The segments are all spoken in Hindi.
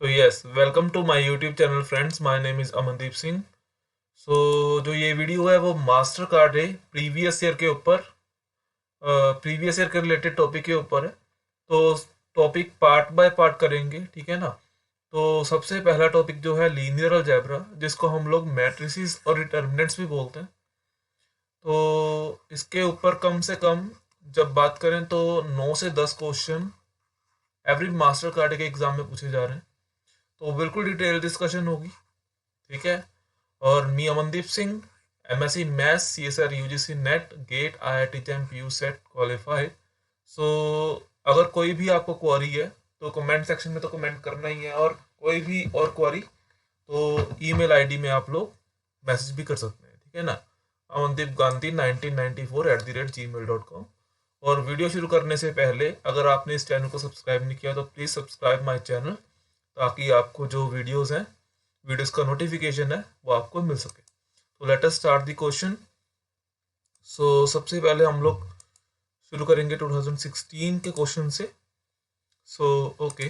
So yes, welcome to my YouTube channel friends. My name is Amandeep Singh. So जो ये वीडियो है वो मास्टर कार्ड है प्रीवियस ईयर के ऊपर, प्रीवियस ईयर के रिलेटेड टॉपिक के ऊपर है। तो टॉपिक पार्ट बाय पार्ट करेंगे, ठीक है ना। तो सबसे पहला टॉपिक जो है लीनियर अलजेब्रा, जिसको हम लोग मैट्रिसेस और डिटर्मिनेंट्स भी बोलते हैं। तो इसके ऊपर कम से कम जब बात करें तो 9 से 10 क्वेश्चन एवरी मास्टर कार्ड के एग्जाम में पूछे जा रहे हैं। तो बिल्कुल डिटेल डिस्कशन होगी, ठीक है। और मी Amandeep Singh, MSc maths, CSIR UGC NET, GATE, IIT JAM, PU CET qualified. So अगर कोई भी आपको क्वेरी है तो कमेंट सेक्शन में तो कमेंट करना ही है, और कोई भी और क्वेरी तो ईमेल आईडी में आप लोग मैसेज भी कर सकते हैं, ठीक है ना। अमनदीप गांधी 1994@gmail.com। और वीडियो शुरू करने से पहले अगर आपने इस चैनल को सब्सक्राइब नहीं किया तो प्लीज़ सब्सक्राइब माय चैनल, ताकि आपको जो वीडियोस हैं, वीडियोस का नोटिफिकेशन है वो आपको मिल सके। तो let us start the question. So सबसे पहले हम लोग शुरू करेंगे 2016 के क्वेश्चन से। So okay,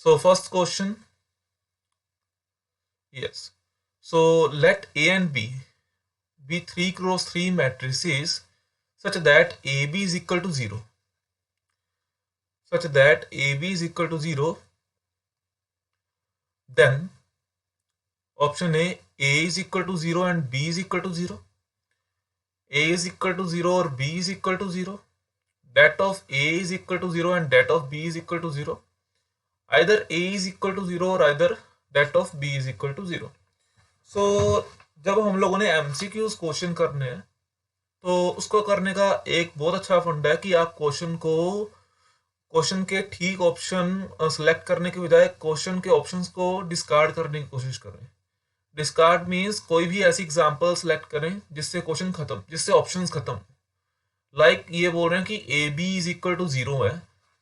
so first question, yes. So let A and B be 3 cross 3 matrices such that AB is equal to 0, then option A is equal to 0 and B is equal to 0, A is equal to 0 और B is equal to 0, that of A is equal to 0 and that of B is equal to 0, either A is equal to 0 और either that of B is equal to 0। सो जब हम लोगों ने MCQs क्वेश्चन करने हैं तो उसको करने का एक बहुत अच्छा फंडा है कि आप क्वेश्चन के ठीक ऑप्शन सेलेक्ट करने के बजाय क्वेश्चन के ऑप्शंस को डिस्कार्ड करने की कोशिश करें। डिस्कार्ड मीन्स कोई भी ऐसी एग्जांपल सेलेक्ट करें जिससे क्वेश्चन खत्म, जिससे ऑप्शंस खत्म। लाइक ये बोल रहे हैं कि A B is equal to 0 है,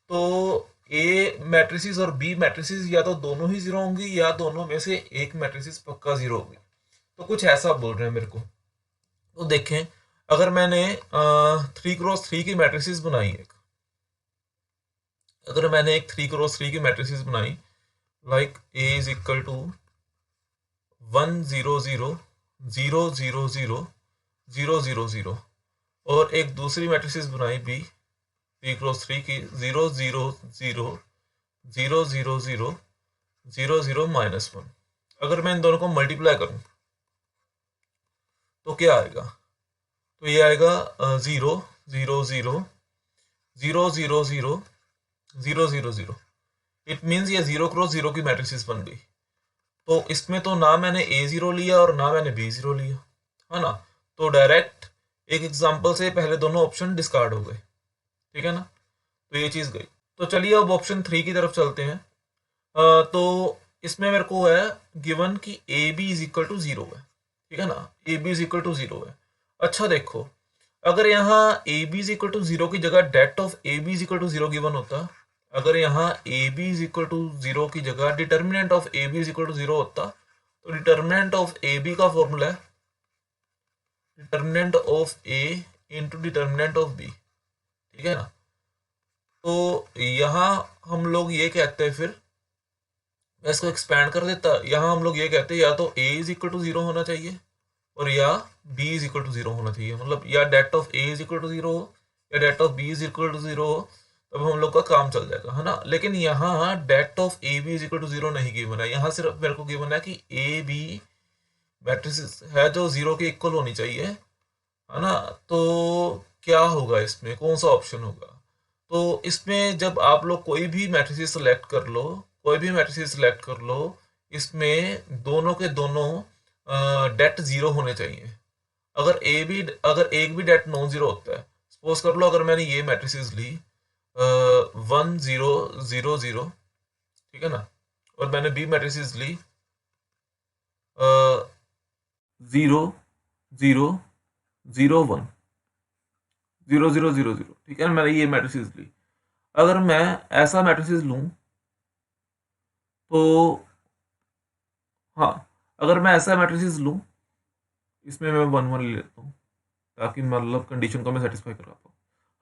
तो ए मैट्रिसेस और बी मैट्रिसेस या तो दोनों ही 0 होंगी या दोनों में से एक मैट्रिसेस पक्का 0 होगी। तो कुछ ऐसा बोल रहे हैं मेरे को। तो देखें, अगर मैंने 3 क्रॉस 3 की मैट्रिसेस बनाई, अगर मैंने एक 3 क्रॉस 3 की मैट्रिसेस बनाई, like A is equal to 1 0 0 0 0 0 0 0, और एक दूसरी मैट्रिसेस बनाई बी 3 क्रॉस 3 की 0 0 0 0 0 0 0 -1। अगर मैं इन दोनों को मल्टीप्लाई करूं तो क्या आएगा? तो ये आएगा 0 0 0 0 0 0 0 0। इट मीन्स ये 0 क्रॉस 0 की मैट्रिसेस बन गई। तो इसमें तो ना मैंने A0 लिया और ना मैंने B0 लिया, है ना। तो डायरेक्ट एक एग्जांपल से पहले दोनों ऑप्शन डिस्कार्ड हो गए, ठीक है ना। तो ये चीज़ गई। तो चलिए अब ऑप्शन 3 की तरफ चलते हैं। तो इसमें मेरे को है गिवन कि A B is equal to 0 है, ठीक है ना। A B is equal to 0 है। अच्छा देखो, अगर यहाँ A B is equal to 0 की जगह det of A B is equal to 0 given होता, अगर यहाँ A B is equal to 0 की जगह determinant of A B is equal to 0 होता, तो डिटर्मिनेंट ऑफ ए बी का फॉर्मूला है determinant of A into determinant of B, ठीक है ना। तो यहाँ हम लोग ये कहते हैं, फिर मैं इसको एक्सपैंड कर देता, यहाँ हम लोग ये कहते हैं या तो ए इज इक्वल टू 0 होना चाहिए और या बी इज इक्वल टू 0 होना चाहिए। मतलब या det of A is equal to 0 हो या det of B is equal to 0 हो, तब हम लोग का काम चल जाएगा, है ना। लेकिन यहाँ det of A B is equal to 0 नहीं गिवन है, यहाँ सिर्फ मेरे को गिवन है कि ए बी मैट्रिक्स है जो 0 के इक्वल होनी चाहिए, है ना। तो क्या होगा इसमें, कौन सा ऑप्शन होगा? तो इसमें जब आप लोग कोई भी मैट्रिक्स सेलेक्ट कर लो, इसमें दोनों के दोनों डेट 0 होने चाहिए। अगर एक भी डेट नॉन 0 होता है, सपोज कर लो अगर मैंने ये मैट्रिसेस ली 1 0 0 0, ठीक है ना, और मैंने बी मैट्रिसेस ली 0 0 0 1 0 0 0 0, ठीक है। मैंने ये मैट्रिसेस ली। अगर मैं ऐसा मैट्रिसेस लूं तो, हाँ, अगर मैं ऐसा मैट्रिसेस लूं, इसमें मैं 1 1 ले लेता हूँ ताकि मतलब कंडीशन को मैं सेटिस्फाई कर पाऊँ।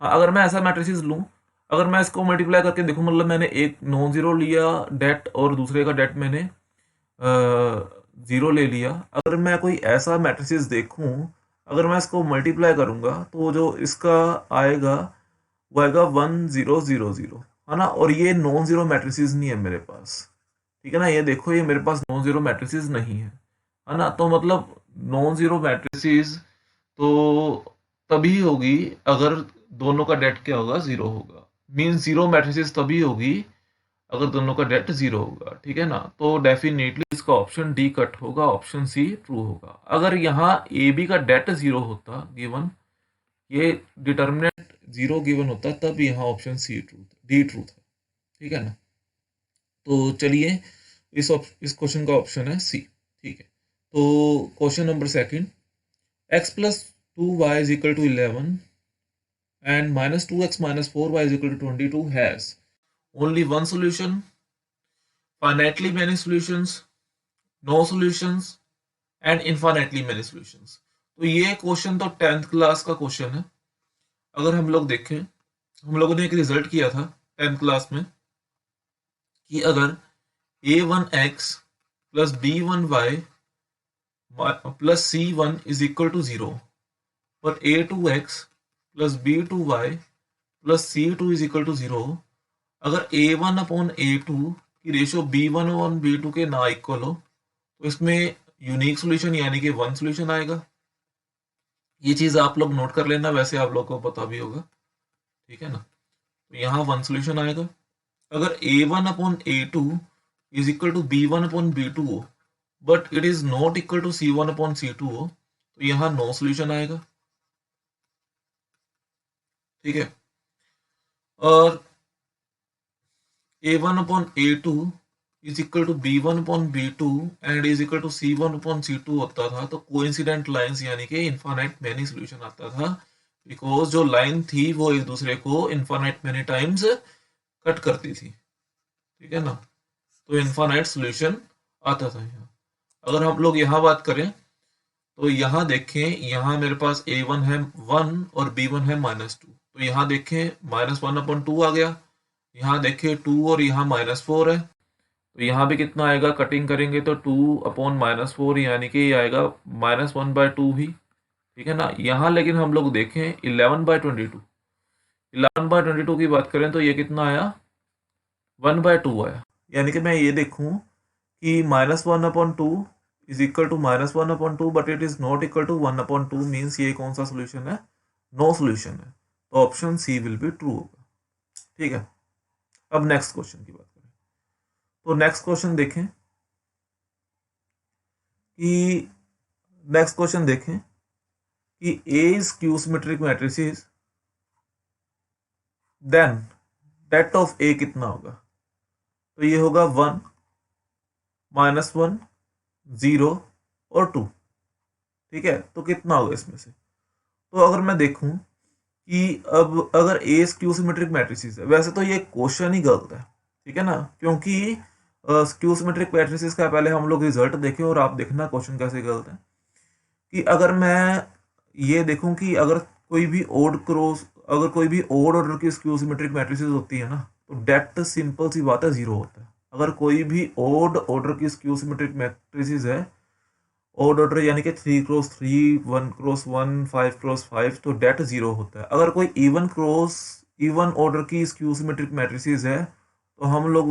हाँ, अगर मैं ऐसा मैट्रिसेस लूँ अगर मैं इसको मल्टीप्लाई करके देखूं, मतलब मैंने एक नॉन जीरो लिया डेट और दूसरे का डेट मैंने जीरो ले लिया, अगर मैं कोई ऐसा मैट्रिसेस देखूं, अगर मैं इसको मल्टीप्लाई करूंगा तो जो इसका आएगा वो आएगा 1000, है ना। और ये नॉन जीरो मैट्रिसेस नहीं है मेरे पास, ठीक है ना। ये देखो, ये मेरे पास नॉन जीरो मैट्रिसेस नहीं है ना। तो मतलब नॉन जीरो मैट्रिसेस तो तभी होगी अगर दोनों का डेट क्या होगा, जीरो होगा। मीन जीरो मैट्रिसेस तभी होगी अगर दोनों का डेट जीरो होगा, ठीक है ना। तो डेफिनेटली इसका ऑप्शन डी कट होगा, ऑप्शन सी ट्रू होगा। अगर यहाँ ए बी का डेट जीरो होता गिवन, ये डिटर्मिनेंट जीरो गिवन होता, तब यहाँ ऑप्शन सी ट्रू था, डी ट्रू था, ठीक है ना। तो चलिए इस क्वेश्चन का ऑप्शन है सी, ठीक है। तो question number second, x plus 2y is equal to 11 and minus 2x minus 4y is equal to 22 has only one solution, finitely many solutions, no solutions and infinitely many solutions। तो ये क्वेश्चन तो 10th क्लास का क्वेश्चन है। अगर हम लोग देखें, हम लोगों ने एक रिजल्ट किया था 10th क्लास में कि अगर a1x plus b1y plus c1 is equal to 0 और a2x plus b2y plus c2 is equal to 0, अगर a1 अपॉन a2 की रेशियो b1 अपॉन b2 के ना इक्वल हो तो इसमें यूनिक सॉल्यूशन यानी कि वन सॉल्यूशन आएगा। ये चीज आप लोग नोट कर लेना, वैसे आप लोग को पता भी होगा, ठीक है ना। तो यहाँ वन सॉल्यूशन आएगा। अगर a1 upon a2 is equal to b1 upon b2 हो but it is not equal to c1 upon c2 हो तो यहाँ नो सॉल्यूशन आएगा, ठीक है। और a1 upon a2 is equal to b1 upon b2 and is equal to c1 upon c2 होता था तो कोइंसिडेंट लाइंस यानी कि इनफाइनाइट मैनी सॉल्यूशन आता था, बिकॉज जो लाइन थी वो एक दूसरे को इनफाइनाइट मैनी टाइम्स कट करती थी, ठीक है ना। तो इनफाइनाइट सॉल्यूशन आता था यहाँ। अगर हम लोग यहाँ बात करें तो यहाँ देखें, यहाँ मेरे पास a1 है 1 और b1 है -2, तो यहाँ देखें -1 अपॉन 2 आ गया, यहाँ देखिए 2 और यहाँ -4 है, तो यहाँ भी कितना आएगा, कटिंग करेंगे तो 2 अपॉन -4 यानी कि आएगा -1/2 ही, ठीक है ना। यहाँ लेकिन हम लोग देखें 11/22, 11/22 की बात करें तो ये कितना आया, 1/2 आया। यानी कि मैं ये देखूं कि -1/2 is equal to -1/2 but it is not equal to 1/2, means ये कौन सा सोल्यूशन है, नो सोल्यूशन है। तो option C will be true होगा, ठीक है। अब नेक्स्ट क्वेश्चन की बात करें तो नेक्स्ट क्वेश्चन देखें कि A is Q symmetric matrices, then det of A कितना होगा, तो ये होगा 1 -1 0 और 2, ठीक है। तो कितना होगा इसमें से, तो अगर मैं देखूं कि अब अगर A स्क्यू सिमेट्रिक मैट्रिसेस है, वैसे तो ये क्वेश्चन ही गलत है, ठीक है ना, क्योंकि स्क्यू सिमेट्रिक मैट्रिसेस का पहले हम लोग रिजल्ट देखें और आप देखना क्वेश्चन कैसे गलत है। कि अगर मैं ये देखूं कि अगर कोई भी ओड ऑर्डर की स्क्यू सिमेट्रिक मैट्रिसेस होती है ना, तो डेट सिंपल सी बात है जीरो होता है। अगर कोई भी ओड ऑर्डर की स्क्यू सिमेट्रिक मैट्रिसेस है, ओड ऑर्डर यानी कि 3x3 1x1 5x5, तो डेट जीरो होता है। अगर कोई इवन ऑर्डर की स्क्यू सिमेट्रिक मैट्रिसेस है तो हम लोग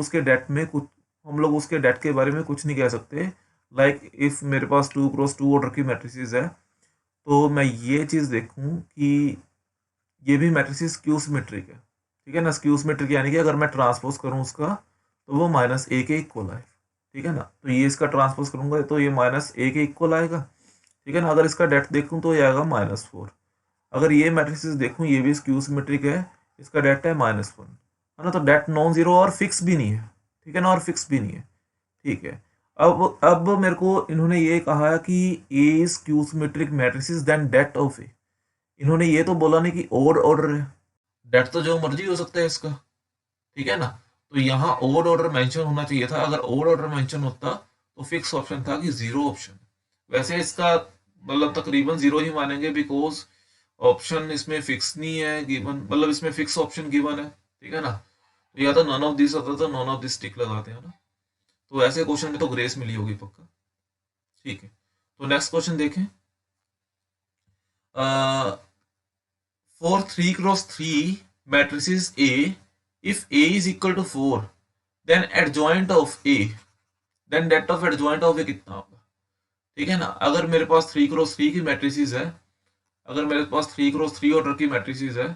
उसके डेट के बारे में कुछ नहीं कह सकते। लाइक इफ मेरे पास 2x2 ऑर्डर की मैट्रिसेस है तो मैं ये चीज़ देखूं कि ये भी मैट्रिसेस स्क्यू सिमेट्रिक है, ठीक है ना। स्क्यू सिमेट्रिक यानी कि अगर मैं ट्रांसपोज करूं उसका तो वो -a के इक्वल है, ठीक है ना। तो ये इसका ट्रांसपोज करूंगा तो ये -a के इक्वल आएगा, ठीक है ना। अगर इसका डेट देखूं तो ये आएगा -4। अगर ये मैट्रिसेस देखूं, ये भी स्क्यू सिमेट्रिक है, इसका डेट है -1, है ना। तो डेट नॉन जीरो और फिक्स भी नहीं है, ठीक है ना, और फिक्स भी नहीं है, ठीक है। अब मेरे को इन्होंने ये कहा कि A is skew symmetric matrices then det of A. इन्होंने ये तो बोला नहीं कि ओड ऑर्डर है, डेट तो जो मर्जी हो सकता है इसका, ठीक है ना। तो यहाँ ओड ऑर्डर मेंशन होना चाहिए था। अगर ओड ऑर्डर मेंशन होता तो फिक्स ऑप्शन था कि जीरो ऑप्शन। वैसे इसका मतलब तकरीबन जीरो ही मानेंगे, बिकॉज ऑप्शन इसमें फिक्स नहीं है गिवन, मतलब इसमें फिक्स ऑप्शन गिवन है, ठीक है ना। तो या तो नन ऑफ दिस होता है तो नन ऑफ दिस टिक लगाते हैं ना। तो ऐसे क्वेश्चन में तो ग्रेस मिली होगी पक्का। ठीक है, तो नेक्स्ट क्वेश्चन देखें। For 3x3 matrices A, if A is equal to 4, then adjoint of A, then that of adjoint of A कितना होगा? ठीक है ना, अगर मेरे पास 3x3 की मैट्रिसेस है, अगर मेरे पास 3x3 ऑर्डर की मैट्रिसेस है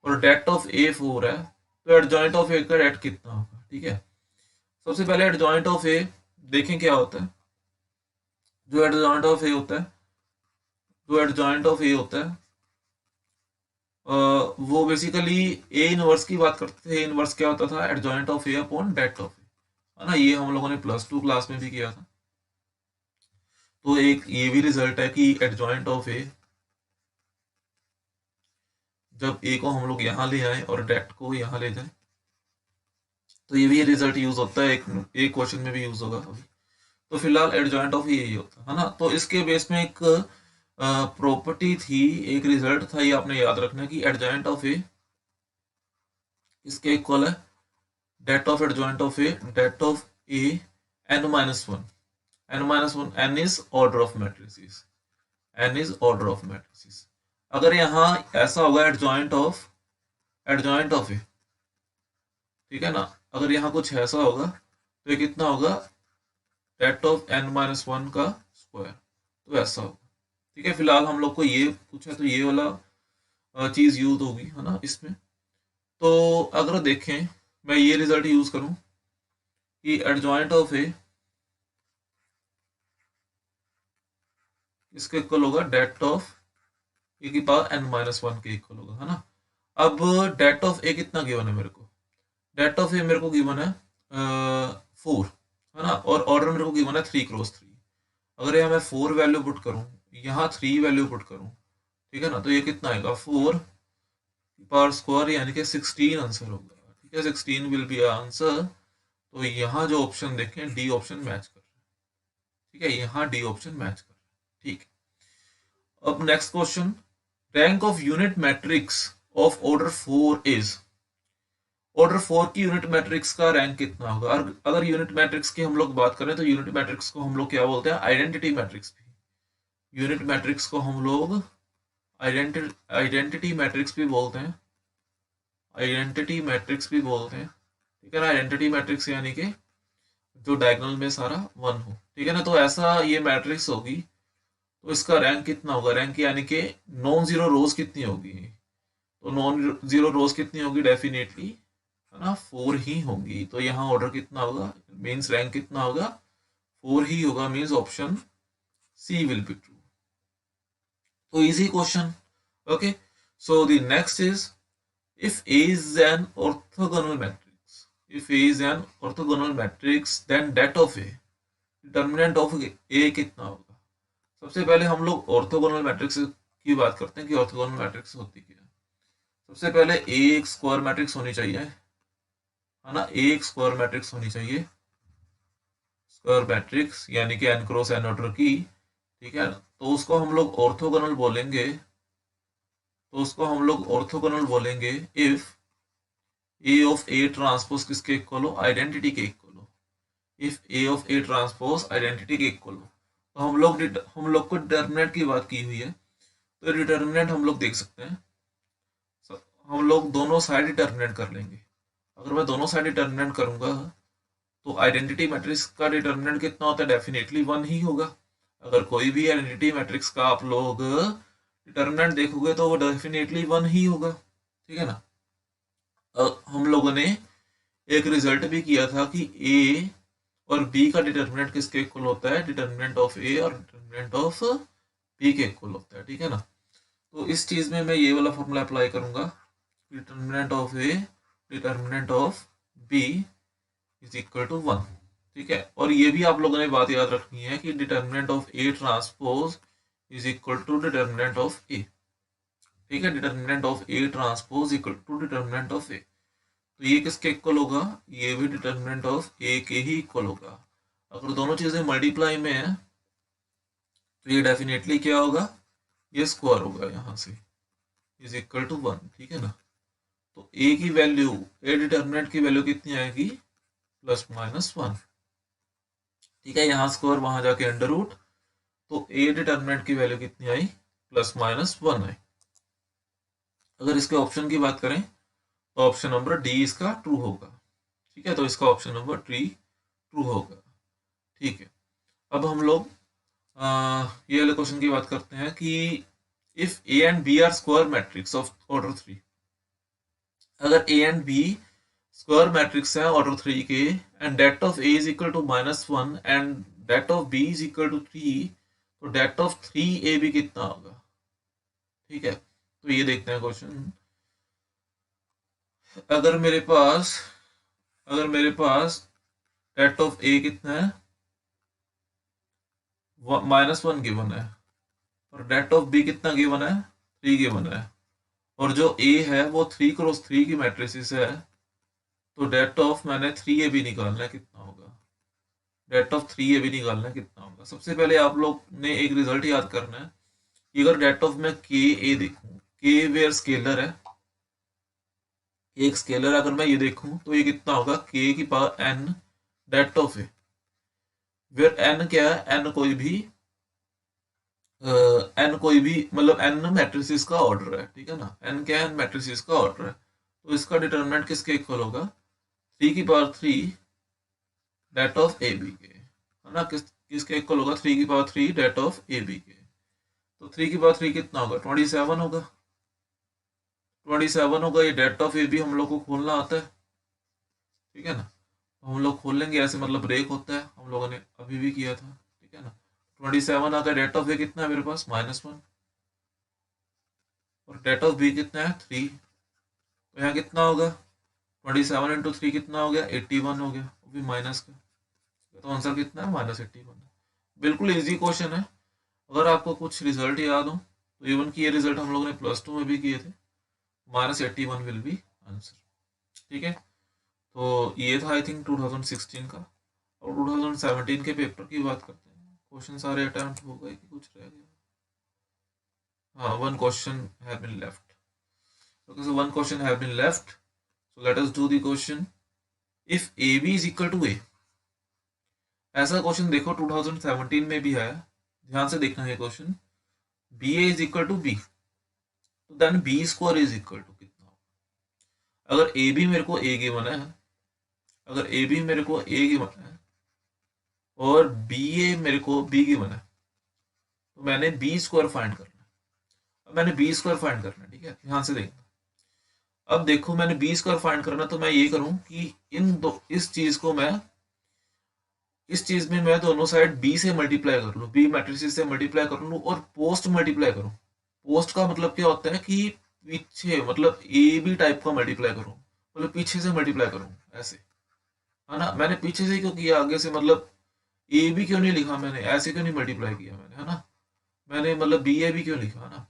और डेट ऑफ ए 4 है, तो एडजॉइंट ऑफ ए का डेट कितना होगा? ठीक है, सबसे पहले एडजॉइंट ऑफ ए देखें क्या होता है। जो एडजॉइंट ऑफ ए होता है, जो एडजॉइंट ऑफ ए होता है वो बेसिकली ए इनवर्स की बात करते थे। ए इनवर्स क्या होता था? Adjoint of A upon det of A, है ना। ये हम लोगों ने +2 क्लास में भी किया था। तो एक ये भी रिजल्ट है कि एडजॉइंट ऑफ ए, जब ए को हम लोग यहाँ ले आए और डेट को यहाँ ले जाए, तो ये भी रिजल्ट यूज होता है, एक क्वेश्चन में भी यूज होगा अभी। तो फिलहाल एडजॉइंट ऑफ ए यही होता है ना। तो इसके बेस में एक प्रॉपर्टी थी, एक रिजल्ट था, ये आपने याद रखना कि एडजॉइंट ऑफ ए इसके इक्वल है det of adjoint of A, det of A n-1, n-1, n इज ऑर्डर ऑफ मैट्रिसेस, n इज ऑर्डर ऑफ मैट्रिसेस। अगर यहाँ ऐसा होगा एडजॉइंट ऑफ ए, ठीक है ना, अगर यहाँ कुछ ऐसा होगा तो ये कितना होगा? डेट ऑफ n-1 का स्क्वायर, तो ऐसा होगा। ठीक है, फिलहाल हम लोग को ये पूछा तो ये वाला चीज यूज होगी, है ना इसमें। तो अगर देखें मैं ये रिजल्ट यूज करूं कि एडजॉइंट ऑफ ए इसके इक्वल होगा डेट ऑफ ए की पावर n-1 के इक्वल होगा, है ना। अब डेट ऑफ ए कितना गिवन है मेरे को? डेट ऑफ ए मेरे को गिवन है 4, है ना, और ऑर्डर मेरे को गिवन है 3x3। अगर यहाँ मैं 4 वैल्यू पुट करूँ, यहाँ 3 वैल्यू पुट करूँ, ठीक है ना, तो ये कितना आएगा? 4 पावर स्क्वायर यानी कि 16 आंसर होगा। ठीक है, 16 विल बी आंसर। तो यहाँ जो ऑप्शन देखें, डी ऑप्शन मैच कर रहा है। ठीक है, यहाँ डी ऑप्शन मैच कर रहा है। ठीक है, अब next question, rank of unit matrix of order 4 is, order 4 की यूनिट मैट्रिक्स का रैंक कितना होगा? अगर यूनिट मैट्रिक्स की हम लोग बात करें तो यूनिट मैट्रिक्स को हम लोग क्या बोलते हैं? आइडेंटिटी मैट्रिक्स भी। यूनिट मैट्रिक्स को हम लोग आइडेंटिटी मैट्रिक्स भी बोलते हैं, आइडेंटिटी मैट्रिक्स भी बोलते हैं। ठीक है ना, आइडेंटिटी मैट्रिक्स यानी कि जो डायगोनल में सारा 1 हो। ठीक है ना, तो ऐसा ये मैट्रिक्स होगी, तो इसका रैंक कितना होगा? रैंक यानी कि नॉन जीरो रोज कितनी होगी? तो नॉन जीरो रोज कितनी होगी? डेफिनेटली, है ना, 4 ही होगी। तो यहाँ ऑर्डर कितना होगा? मीन्स रैंक कितना होगा? 4 ही होगा। Means option C will be true. तो easy question. Okay, so the next is, if A is an orthogonal matrix, if A is an orthogonal matrix, then that of A, determinant of A कितना होगा? सबसे पहले हम लोग ऑर्थोगोनल मैट्रिक्स की बात करते हैं कि ऑर्थोगोनल मैट्रिक्स होती क्या है। सबसे पहले A एक स्क्वायर मैट्रिक्स होनी चाहिए, है ना, A एक स्क्वायर मैट्रिक्स होनी चाहिए, स्क्वायर मैट्रिक्स यानी कि n क्रॉस n ऑर्डर की। ठीक है, तो उसको हम लोग ऑर्थोगोनल बोलेंगे, तो उसको हम लोग ऑर्थोगोनल बोलेंगे if A of A transpose किसके इक्वल हो? आइडेंटिटी के इक्वल हो। If A of A transpose identity के इक्वल हो, तो हम लोग को डिटर्मिनेंट की बात की हुई है, तो डिटर्मिनेंट हम लोग देख सकते हैं। हम लोग दोनों साइड डिटर्मिनेंट कर लेंगे। अगर मैं दोनों साइड डिटर्मिनेंट करूंगा तो आइडेंटिटी मैट्रिक्स का डिटर्मिनेंट कितना होता है? डेफिनेटली 1 ही होगा। अगर कोई भी आइडेंटिटी मैट्रिक्स का आप लोग डिटर्मिनेंट देखोगे तो वो डेफिनेटली 1 ही होगा। ठीक है ना, हम लोगों ने एक रिजल्ट भी किया था कि ए और बी का डिटर्मिनेंट किसके इक्वल होता है? डिटर्मिनेंट ऑफ ए और डिटर्मिनेंट ऑफ बी के इक्वल होता है। ठीक है ना, तो इस चीज में मैं ये वाला फॉर्मूला अप्लाई करूंगा, determinant of A determinant of B is equal to 1। ठीक है, और ये भी आप लोगों ने बात याद रखनी है कि determinant of A transpose is equal to determinant of A. ठीक है, determinant of A transpose equal to determinant of A, तो ये किसके इक्वल होगा? ये भी डिटर्मिनेंट ऑफ ए के ही इक्वल होगा। अगर दोनों चीजें मल्टीप्लाई में है तो ये डेफिनेटली क्या होगा? ये स्क्वायर होगा यहाँ से, इज इक्वल टू 1। ठीक है ना, तो ए की वैल्यू, ए डिटर्मिनेंट की वैल्यू कितनी आएगी, ±1। ठीक है, यहाँ स्क्वायर वहां जाके अंडर रूट, तो ए डिटर्मिनेंट की वैल्यू कितनी आई, ±1 आई। अगर इसके ऑप्शन की बात करें तो ऑप्शन नंबर डी इसका ट्रू होगा। ठीक है, तो इसका ऑप्शन नंबर डी ट्रू होगा। ठीक है, अब हम लोग ये वाले क्वेश्चन की बात करते हैं कि if A and B are square matrix of order 3, अगर A and B square matrix है ऑर्डर 3 के, and det of A is equal to -1 and det of B is equal to 3, तो डेट ऑफ 3 ए बी कितना होगा। ठीक है, तो ये देखते हैं क्वेश्चन। अगर मेरे पास डेट ऑफ ए कितना है, -1 गिवन है, और डेट ऑफ बी कितना गिवन है, 3 गिवन है, और जो ए है वो 3x3 की मैट्रिसेस है, तो डेट ऑफ मैंने 3AB निकालना है, कितना होगा, डेट ऑफ 3AB निकालना है, कितना होगा। सबसे पहले आप लोग ने एक रिजल्ट याद करना है कि अगर डेट ऑफ में के ए देखूं, के वेयर स्केलर है, एक स्केलर अगर मैं ये देखूं तो ये कितना होगा, के की power n det of A, where n क्या है, n कोई भी मतलब n मैट्रिसेस का ऑर्डर है। ठीक है ना, n क्या है, n मैट्रिसेस का ऑर्डर है, तो इसका डिटरमिनेंट किसके इक्वल होगा, 3 डेट ऑफ ए बी के, है ना, किसके इक्वल होगा, 3 डेट ऑफ ए बी के। तो 3 कितना होगा, 27 होगा, 27 होगा। ये डेट ऑफ ए बी हम लोग को खोलना आता है। ठीक है ना, तो हम लोग खोल लेंगे ऐसे, मतलब ब्रेक होता है, हम लोगों ने अभी भी किया था। ठीक है ना, 27 आता है, डेट ऑफ ए कितना है मेरे पास, -1, और डेट ऑफ बी कितना है, 3, तो यहाँ कितना होगा, 27 इंटू 3 कितना हो गया, 81 हो गया, वो भी माइनस का, तो आंसर कितना है, -81। बिल्कुल इजी क्वेश्चन है। अगर आपको कुछ रिजल्ट याद हो तो इवन की ये रिजल्ट हम लोगों ने +2 में भी किए थे, -81 विल बी आंसर। ठीक है, तो ये था आई थिंक 2016 का। और 2017 के पेपर की बात करते हैं, क्वेश्चन सारे अटेम्प्ट हो गए कि कुछ रह गया, हाँ, one question have been left. Okay, so one question have been left. So let us do the question. If AB is equal to A, ऐसा क्वेश्चन देखो 2017 में भी है, ध्यान से देखना है question. BA is equal to B, तो then B square is equal to कितना होगा। अगर AB मेरे को A गिवन है, अगर AB मेरे को A गिवन है और BA मेरे को B गिवन है, तो मैंने B स्क्वायर फाइंड करना है। अब मैंने B स्क्वायर फाइंड करना है, ठीक है, ध्यान से देखना। अब देखो मैंने B स्क्वायर फाइंड करना, तो मैं ये करूं कि इस चीज को मैं, इस चीज में मैं दोनों साइड B से मल्टीप्लाई कर लूं, B मैट्रिसेस से मल्टीप्लाई कर लूं और पोस्ट मल्टीप्लाई करूं। पोस्ट का मतलब क्या होता है कि पीछे, मतलब ए बी टाइप का मल्टीप्लाई करूं, मतलब पीछे से मल्टीप्लाई करूं, ऐसे, है ना। मैंने पीछे से क्यों किया, आगे से, मतलब ए बी क्यों नहीं लिखा मैंने, ऐसे क्यों नहीं मल्टीप्लाई किया मैंने, है ना। मैंने मतलब बी ए बी क्यों लिखा, है ना।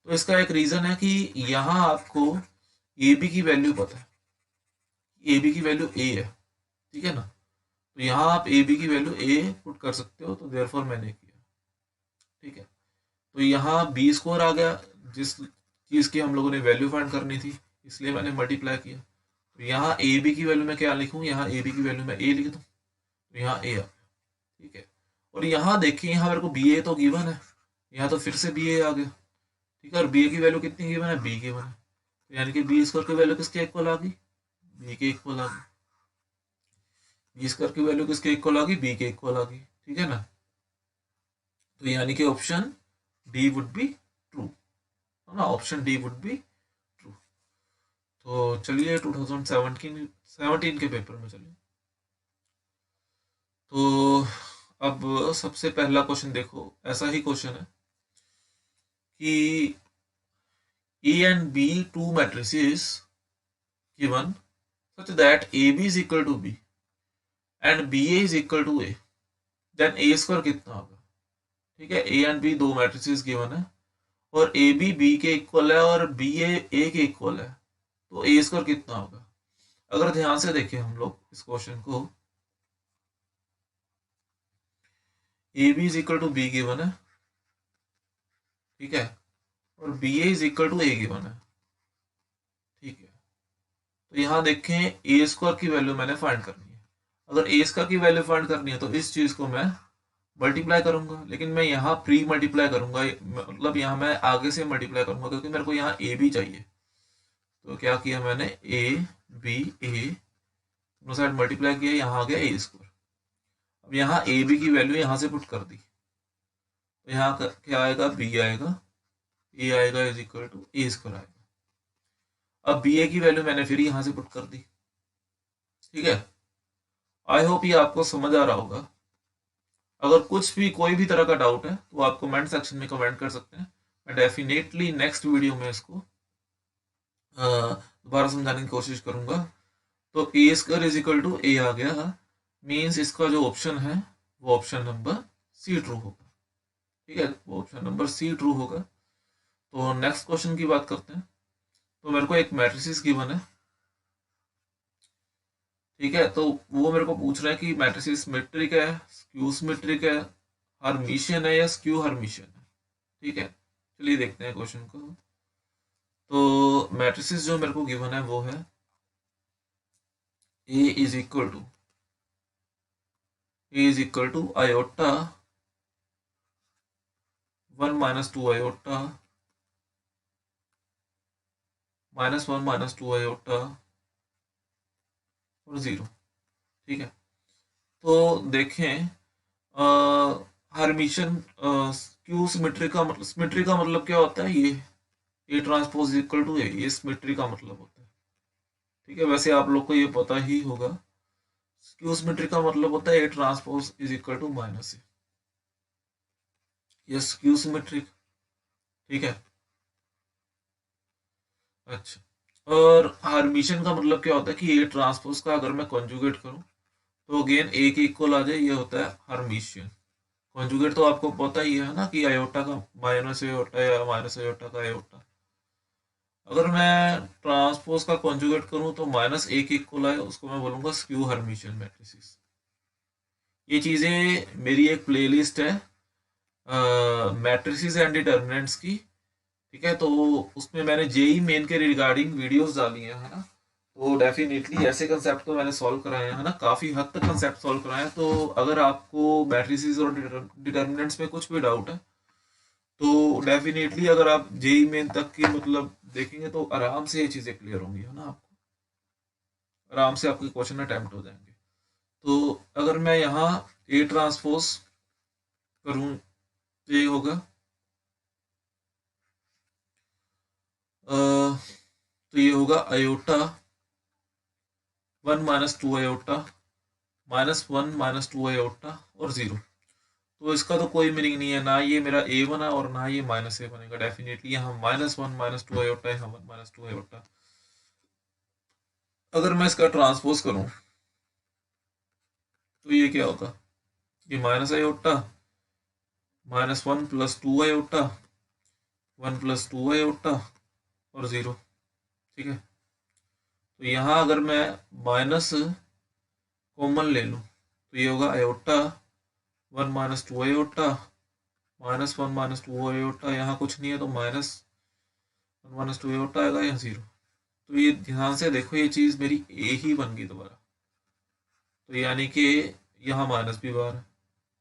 तो इसका एक रीजन है कि यहाँ आपको ए बी की वैल्यू पता है, ए बी की वैल्यू ए है, ठीक है ना। तो यहाँ आप ए बी की वैल्यू ए पुट कर सकते हो, तो देयरफॉर मैंने किया। ठीक है, तो यहाँ बी स्क्वायर आ गया, जिस चीज की हम लोगों ने वैल्यू फाइंड करनी थी, इसलिए मैंने मल्टीप्लाई किया। तो यहाँ ए बी की वैल्यू में क्या लिखूं, यहाँ ए बी की वैल्यू में ए लिख दूं, तो यहाँ ए आ गया। ठीक है, और यहाँ देखिए, यहाँ मेरे को बी ए तो गिवन है, यहाँ तो फिर से बी ए आ गया। ठीक है, और बी ए की वैल्यू कितनी गिवन है, बी गिवन है, तो यानी कि बी स्क्वायर की वैल्यू किसके इक्वल आ गई, बी के इक्वल आ गई। बी स्क्वायर की वैल्यू किसके इक्वल आ गई, बी के इक्वल आ गई। ठीक है ना, तो यानी कि option D would be true, है ना, option D would be true. तो चलिए 2017 के पेपर में चलिए। तो अब सबसे पहला क्वेश्चन देखो, ऐसा ही क्वेश्चन है कि A and B two matrices given such that AB is equal to B and BA is equal to A, then A square कितना होगा। ठीक है, A and B दो मैट्रिसेस गिवन है और ए बी बी के इक्वल है और बी ए के इक्वल है, तो ए स्क्वायर कितना होगा। अगर ध्यान से देखें हम लोग इस क्वेश्चन को, A B is equal to B given है, ठीक है, और B A is equal to A given है। ठीक है, तो यहाँ देखें ए स्क्वायर की वैल्यू मैंने फाइंड करनी है। अगर ए स्क्वायर की वैल्यू फाइंड करनी है तो इस चीज को मैं मल्टीप्लाई करूंगा, लेकिन मैं यहाँ प्री मल्टीप्लाई करूंगा, मतलब यहाँ मैं आगे से मल्टीप्लाई करूंगा क्योंकि मेरे को यहाँ ए भी चाहिए। तो क्या किया मैंने, ए बी ए दोनों साइड मल्टीप्लाई किया, यहाँ आ गया ए स्क्वायर। अब यहाँ ए बी की वैल्यू यहाँ से पुट कर दी, तो यहाँ क्या आएगा, बी आएगा, ए आएगा is equal to A square आएगा। अब बी ए की वैल्यू मैंने फिर यहाँ से पुट कर दी। ठीक है, आई होप ये आपको समझ आ रहा होगा। अगर कुछ भी कोई भी तरह का डाउट है तो आप कमेंट सेक्शन में कमेंट कर सकते हैं। मैं डेफिनेटली नेक्स्ट वीडियो में इसको दोबारा समझाने की कोशिश करूंगा। तो ए स्क्वायर इज इक्वल टू ए आ गया, मीन्स इसका जो ऑप्शन है वो ऑप्शन नंबर सी ट्रू होगा। ठीक है, वो ऑप्शन नंबर सी ट्रू होगा। तो नेक्स्ट क्वेश्चन की बात करते हैं। तो मेरे को एक मैट्रिसेस गिवन है। ठीक है, तो वो मेरे को पूछ रहा है कि मैट्रिसेस सिमेट्रिक है, स्क्यू सिमेट्रिक है, हर्मिशियन है या स्क्यू हर्मिशियन है। ठीक है, चलिए देखते हैं क्वेश्चन को। तो मैट्रिसेस जो मेरे को गिवन है वो है A is equal to iota 1 minus 2 iota minus 1 minus 2 iota और 0। ठीक है, तो देखें हर्मिशियन स्क्यू सिमेट्री का मतलब क्या होता है, ये ए ट्रांसपोज इक्वल टू ए, ये सिमेट्री का मतलब होता है। ठीक है, वैसे आप लोग को ये पता ही होगा। स्क्यू सिमेट्री का मतलब होता है A transpose is equal to minus A, ये स्क्यू सिमेट्रिक। ठीक है, अच्छा, और हर्मिशियन का मतलब क्या होता है कि ए ट्रांसपोज का अगर मैं कॉन्जुगेट करूं तो अगेन ए के इक्वल आ जाए, ये होता है हर्मिशियन। कॉन्जुगेट तो आपको पता ही है ना कि आयोटा का माइनस आयोटा या माइनस आयोटा का आयोटा। अगर मैं ट्रांसपोज का कॉन्जुगेट करूं तो माइनस ए के इक्वल आए, उसको मैं बोलूंगा स्क्यू हर्मिशियन मैट्रिसेस। ये चीजें मेरी एक प्लेलिस्ट है मैट्रिसेस एंड डिटर्मिनेंट्स की। ठीक है, तो उसमें मैंने जेई मेन के रिगार्डिंग वीडियोस डाली हैं, है ना। तो डेफिनेटली ऐसे कंसेप्ट तो मैंने सॉल्व कराए हैं, है ना, काफी हद तक कंसेप्ट सॉल्व कराए हैं। तो अगर आपको मैट्रिसेस और डिटर्मिनेंट्स में कुछ भी डाउट है तो डेफिनेटली अगर आप जेई मेन तक की मतलब देखेंगे तो आराम से ये चीजें क्लियर होंगी, है ना। आपको आराम से आपके क्वेश्चन अटेम्प्ट हो जाएंगे। तो अगर मैं यहाँ ए ट्रांसपोज करूँ तो ये होगा तो ये होगा iota 1 minus 2 iota minus 1 minus 2 iota और 0। तो इसका तो कोई मीनिंग नहीं है, ना ये मेरा ए बना और ना ये माइनस ए बनेगा। डेफिनेटली यहाँ माइनस 1 माइनस 2 आयोटा, यहाँ 1 माइनस 2 आयोटा। अगर मैं इसका ट्रांसपोज करूँ तो ये क्या होगा, ये minus iota minus 1 plus 2 iota 1 plus 2 iota और 0। ठीक है, तो यहाँ अगर मैं माइनस कॉमन ले लूँ तो ये होगा iota 1 minus 2 iota minus 1 minus 2 iota, यहाँ कुछ नहीं है तो माइनस 1 माइनस 2 आयोटा आएगा, यहाँ 0। तो ये ध्यान से देखो, ये चीज़ मेरी ए ही बन गई दोबारा। तो यानी कि यहाँ माइनस भी बाहर है।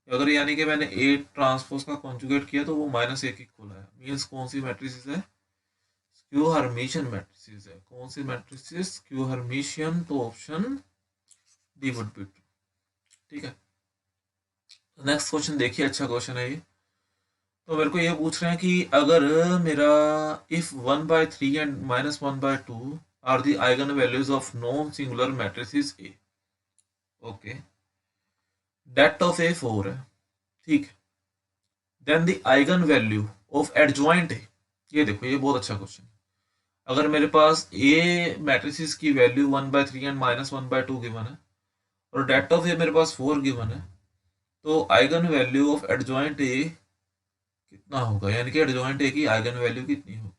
अगर यानी कि मैंने ए ट्रांसपोज का कॉन्जुगेट किया तो वो माइनस ए की इक्वल आया। मीन्स कौन सी मैट्रिसेस है, स्क्यू हर्मिशियन मैट्रिसेस है। कौन सी मैट्रिसेस, स्क्यू हर्मिशियन। तो option D would be true. ठीक है, नेक्स्ट क्वेश्चन देखिए, अच्छा क्वेश्चन है ये। तो मेरे को ये पूछ रहे हैं कि अगर मेरा if 1/3 and minus 1/2 are the eigen values of non singular matrices A, okay, det of A 4 है, ठीक, then the eigen value of adjoint A. ये देखो, ये बहुत अच्छा क्वेश्चन है। अगर मेरे पास ए मैट्रिसेस की वैल्यू 1/3 एंड माइनस 1/2 गिवन है और डेट ऑफ ए मेरे पास 4 गिवन है, तो आइगन वैल्यू ऑफ एडजॉइंट ए कितना होगा, यानी कि एडजॉइंट ए की आइगन वैल्यू कितनी होगी।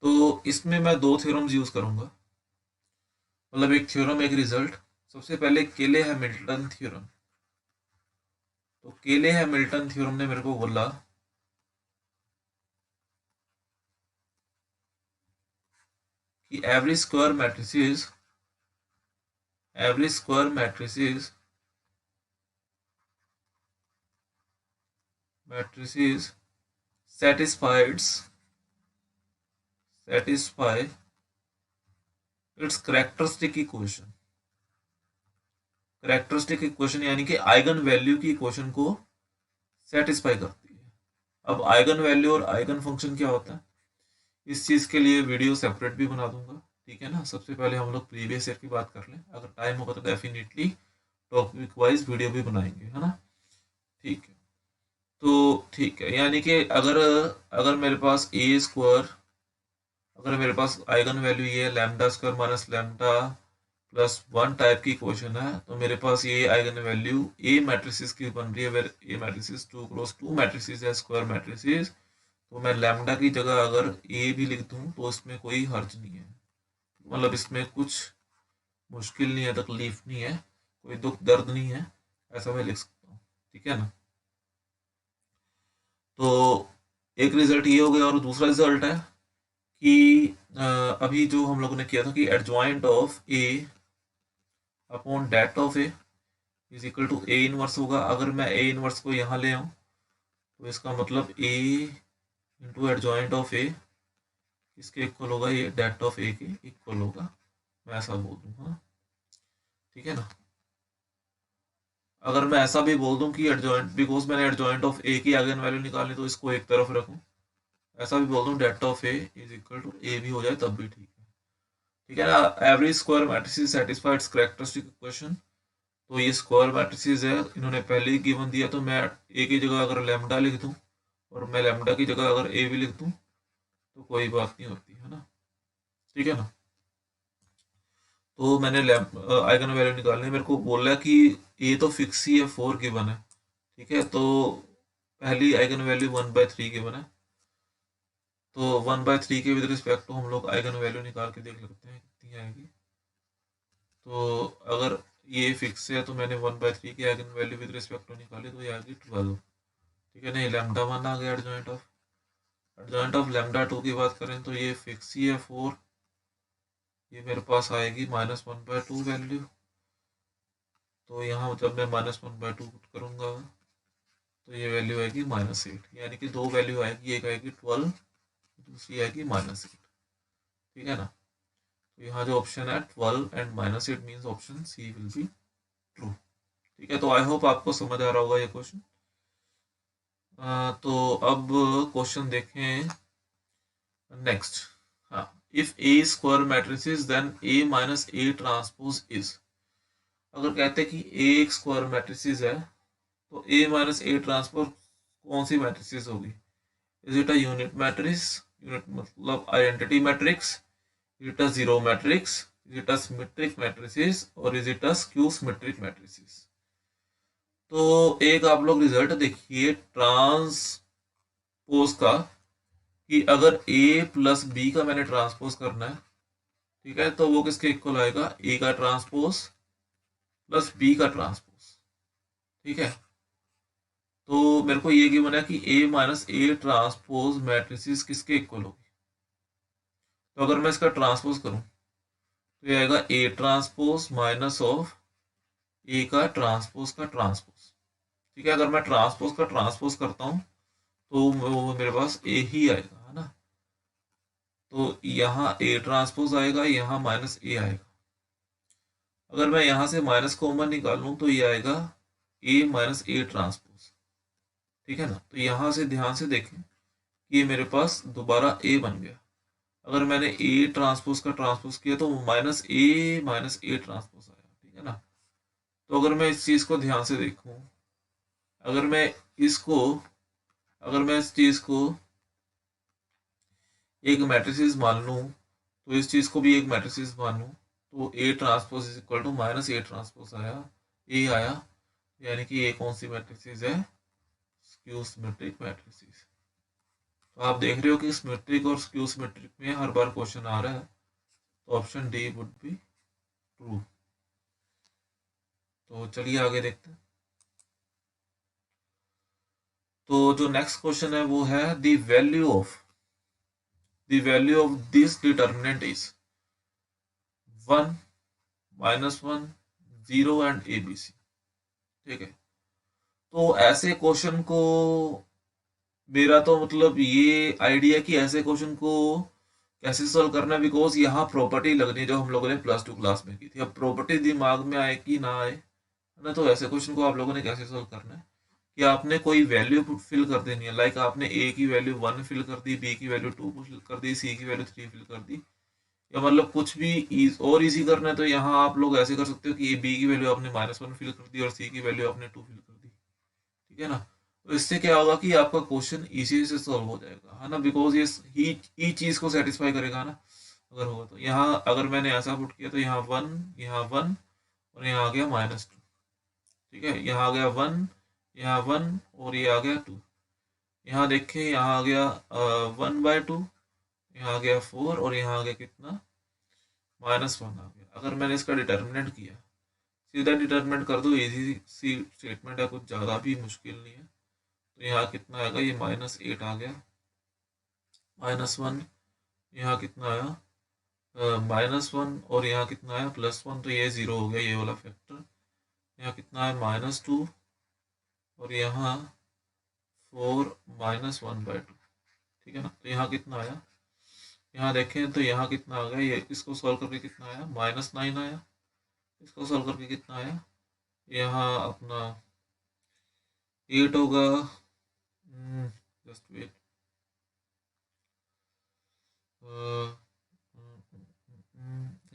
तो इसमें मैं दो थ्योरम्स यूज करूंगा, मतलब एक थ्योरम एक रिजल्ट। सबसे पहले केले हैमिल्टन थ्योरम। तो केले हैमिल्टन थ्योरम ने मेरे को बोला कि every square matrices satisfy its characteristic equation यानी कि आइगन वैल्यू की इक्वेशन को सेटिस्फाई करती है। अब आइगन वैल्यू और आइगन फंक्शन क्या होता है, इस चीज के लिए वीडियो सेपरेट भी बना दूंगा, ठीक है ना। सबसे पहले हम लोग प्रीवियस ईयर की बात कर लें, अगर टाइम होगा तो डेफिनेटली टॉपिक वाइज वीडियो भी बनाएंगे, है ना। ठीक है, तो ठीक है, यानी कि अगर अगर मेरे पास ए स्क्वायर, अगर मेरे पास आइगन वैल्यू ये lambda square minus lambda plus 1 type की इक्वेशन है, तो मेरे पास ये आइगन वैल्यू ए मैट्रिसेस की बन रही है, where A matrices 2 cross 2 matrices है, स्क्वायर मैट्रिसेस। तो मैं लैम्डा की जगह अगर ए भी लिख दूं तो इसमें कोई हर्ज नहीं है, मतलब इसमें कुछ मुश्किल नहीं है, तकलीफ नहीं है, कोई दुख दर्द नहीं है, ऐसा मैं लिख सकता हूँ, ठीक है ना। तो एक रिजल्ट ये हो गया, और दूसरा रिजल्ट है कि अभी जो हम लोगों ने किया था कि adjoint of A upon det of A is equal to A inverse होगा। अगर मैं ए इनवर्स को यहाँ ले आऊँ तो इसका मतलब ए इंटू एडजॉइंट ऑफ ए इसके इक्वल होगा, ये डेट ऑफ ए के इक्वल होगा, मैं ऐसा बोल दूँ, हाँ ठीक है ना। अगर मैं ऐसा भी बोल दूं कि एडजॉइंट, बिकॉज मैंने एडजॉइंट ऑफ ए की आइगन वैल्यू निकालनी, तो इसको एक तरफ रखूं, ऐसा भी बोल दूं det of A is equal to A भी हो जाए तब भी ठीक है ना। Every square matrices satisfy its characteristic equation. तो ये स्क्वायर मैट्रिसेस है, इन्होंने पहले ही गिवन दिया, तो मैं ए की जगह अगर लैम्डा लिख दूं और मैं लैम्डा की जगह अगर ए भी लिख दूं तो कोई बात नहीं होती, है ना, ठीक है ना। तो मैंने आइगन वैल्यू निकालनी, मेरे को बोला कि ए तो फिक्स ही है, 4 गिवन है, ठीक है। तो पहली आइगन वैल्यू 1/3 गिवन है, तो 1/3 के विद रिस्पेक्ट टू हम लोग आइगन वैल्यू निकाल के देख लेते हैं कितनी आएगी। तो अगर ये फिक्स है तो मैंने 1/3 की eigen value with respect to निकाली, तो ये आएगी 12, ठीक है ना। लैम्डा 1 आ गया एडजॉइंट ऑफ लैम्डा 2 की बात करें तो ये फिक्स ही है 4, ये मेरे पास आएगी -1/2 वैल्यू। तो यहाँ जब मैं -1/2 करूँगा तो ये वैल्यू आएगी -8, यानी कि दो वैल्यू आएगी, एक आएगी 12, दूसरी आएगी -8, ठीक है ना। तो यहाँ जो ऑप्शन है 12 and -8 means option C will be true, ठीक है। तो आई होप आपको समझ आ रहा होगा ये क्वेश्चन। तो अब क्वेश्चन देखें नेक्स्ट। हाँ, if A square matrices then A minus A transpose is. अगर कहते हैं कि ए एक स्क्वायर मैट्रिसेस है तो ए माइनस ए ट्रांसपोज कौन सी मैट्रिसेस होगी? Is it a unit matrix, unit मतलब identity matrix, is it a zero matrix, is it a symmetric matrices और is it a skew symmetric matrices? तो एक आप लोग रिजल्ट देखिए ट्रांसपोज का, कि अगर a प्लस बी का मैंने ट्रांसपोज करना है, ठीक है, तो वो किसके इक्वल आएगा? a का ट्रांसपोज प्लस b का ट्रांसपोज, ठीक है। तो मेरे को ये गिवन है कि a minus A transpose matrices किसके इक्वल होगी। तो अगर मैं इसका ट्रांसपोज करूं तो ये आएगा ए ट्रांसपोज माइनस ऑफ ए का ट्रांसपोज, ठीक है। अगर मैं ट्रांसपोज का ट्रांसपोज करता हूं तो वो मेरे पास ए ही आएगा, है ना। तो यहाँ ए ट्रांसपोज आएगा, यहाँ माइनस ए आएगा। अगर मैं यहाँ से माइनस कॉमन निकालूं तो ये आएगा ए माइनस ए ट्रांसपोज, ठीक है ना। तो यहाँ से ध्यान से देखें कि ये मेरे पास दोबारा ए बन गया। अगर मैंने ए ट्रांसपोज का ट्रांसपोज किया तो माइनस ए ट्रांसपोज आया, ठीक है ना। तो अगर मैं इस चीज को ध्यान से देखूं, अगर मैं इस चीज को एक मैट्रिसेस मान लूं, तो इस चीज को भी एक मैट्रिसेस मान लूं, तो A transpose is equal to minus A transpose आया, ए आया, यानी कि ए कौन सी मैट्रिसेस है? Skew symmetric matrices. तो आप देख रहे हो कि सिमेट्रिक और स्क्यू सिमेट्रिक में हर बार क्वेश्चन आ रहा है, तो option D would be true. तो चलिए आगे देखते हैं। तो जो नेक्स्ट क्वेश्चन है वो है the value of this determinant is. 1, -1, 0 and ABC। ठीक है, तो ऐसे क्वेश्चन को मेरा तो मतलब ये आइडिया कि ऐसे क्वेश्चन को कैसे सॉल्व करना है, बिकॉज यहाँ प्रॉपर्टी लगनी है जो हम लोगों ने +2 क्लास में की थी। अब प्रॉपर्टी दिमाग में आए कि ना आए, है ना, तो ऐसे क्वेश्चन को आप लोगों ने कैसे सॉल्व करना है कि आपने कोई वैल्यू फिल कर देनी है। लाइक आपने ए की वैल्यू 1 फिल कर दी, बी की वैल्यू 2 फिल कर दी, सी की वैल्यू 3 फिल कर दी, या मतलब कुछ भी और इजी करना है तो यहाँ आप लोग ऐसे कर सकते हो कि बी की वैल्यू आपने -1 फिल कर दी और सी की वैल्यू आपने 2 फिल कर दी। ठीक है ना, तो इससे क्या होगा कि आपका क्वेश्चन इजी से सॉल्व हो जाएगा, है ना, बिकॉज ये ही चीज को सेटिस्फाई करेगा ना। अगर होगा तो यहाँ अगर मैंने ऐसा पुट किया तो यहाँ 1, यहाँ 1 और यहाँ आ गया -2। ठीक है, यहाँ आ गया 1, यहाँ 1 और ये आ गया 2। यहाँ देखें, यहाँ आ गया 1/2, यहाँ आ गया 4 और यहाँ आ गया कितना, -1 आ गया। अगर मैंने इसका डिटर्मिनेंट किया, सीधा डिटर्मिनेंट कर दो, इजी सी स्टेटमेंट है, कुछ ज़्यादा भी मुश्किल नहीं है। तो यहाँ कितना आएगा, ये -8 आ गया, -1, यहाँ कितना आया -1 और यहाँ कितना आया +1, तो ये 0 हो गया ये वाला फैक्टर। यहाँ कितना है -2 और यहाँ 4 -1/2। ठीक है ना, तो यहाँ कितना आया, यहाँ देखें तो यहाँ कितना आ गया, ये इसको सॉल्व करके कितना आया, -9 आया। इसको सॉल्व करके कितना आया, यहाँ अपना 8 होगा, जस्ट वेट,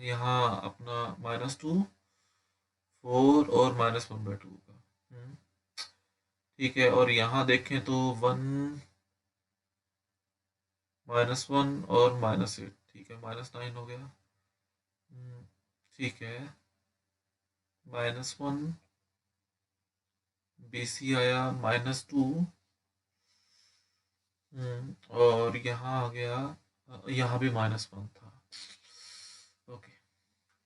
यहाँ अपना -2, 4 और -1/2 का। ठीक है, और यहाँ देखें तो 1, -1 और -8, ठीक है, -9 हो गया। ठीक है, -1, BC आया -2, और यहाँ आ गया, यहाँ भी -1 था। ओके,